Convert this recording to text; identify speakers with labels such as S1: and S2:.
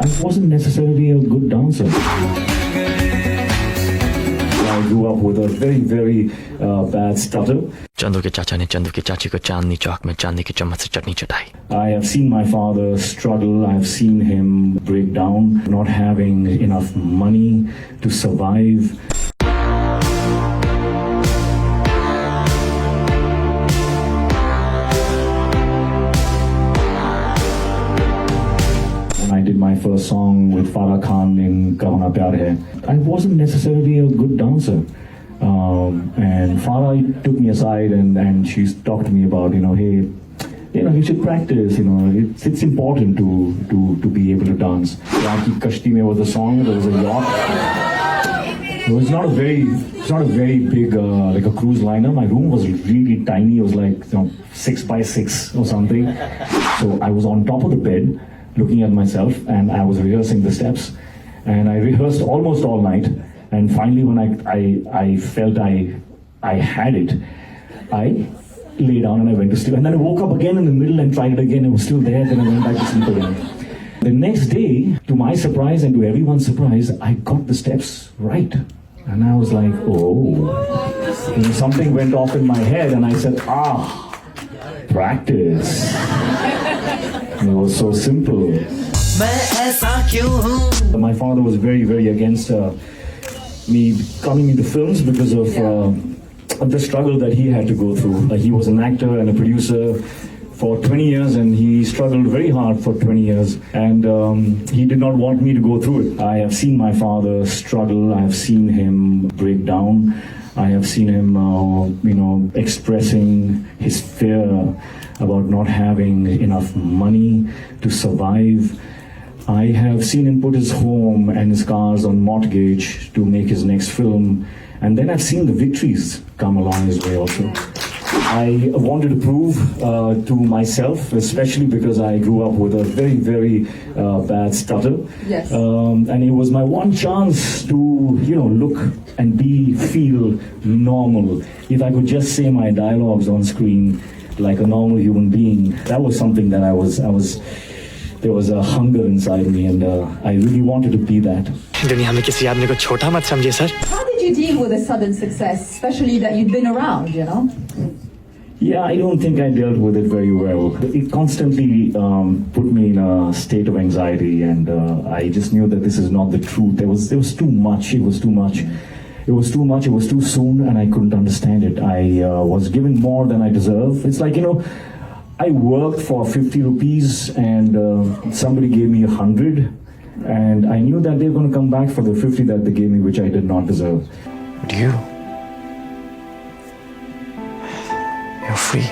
S1: I wasn't necessarily a good dancer. I grew up with a very, very bad stutter.
S2: Chandu के चाचा ने चंदू की चाची को चांदनी चौक में चांदी की चम्मच से चटनी चटाई.
S1: I have seen my father struggle. I have seen him break down, not having enough money to survive. I did my first song with Farah Khan in Kahuna Pyar Hai. I wasn't necessarily a good dancer. And Farah took me aside and she talked to me about, hey, you should practice, it's important to be able to dance. Raki Kashti mein was a song, there was a yacht. It was not a very big, like a cruise liner. My room was really tiny. It was like 6 by 6 or something. So I was on top of the bed, looking at myself, and I was rehearsing the steps. And I rehearsed almost all night. And finally, when I felt I had it, I lay down and I went to sleep. And then I woke up again in the middle and tried it again. It was still there. Then I went back to sleep again. The next day, to my surprise and to everyone's surprise, I got the steps right. And I was like, something went off in my head, and I said, practice. It was so simple. My father was very, very against me coming into films because of the struggle that he had to go through. He was an actor and a producer for 20 years, and he struggled very hard for 20 years, and he did not want me to go through it. I have seen my father struggle. I have seen him break down. I have seen him, expressing his fear about not having enough money to survive. I have seen him put his home and his cars on mortgage to make his next film. And then I've seen the victories come along his way also. I wanted to prove to myself, especially because I grew up with a very, very bad stutter.
S3: Yes.
S1: And it was my one chance to, look and feel normal. If I could just say my dialogues on screen like a normal human being, that was something that there was a hunger inside me, and I really wanted to be that.
S2: दुनिया में किसी आदमी को छोटा मत समझिए sir.
S3: How did you deal with a sudden success, especially that you'd been around,
S1: Yeah, I don't think I dealt with it very well. It constantly put me in a state of anxiety, and I just knew that this is not the truth. There was too much. It was too much. It was too much. It was too soon, and I couldn't understand it. I was given more than I deserve. It's like, I worked for 50 rupees and somebody gave me 100, and I knew that they were going to come back for the 50 that they gave me, which I did not deserve.
S2: But you're free.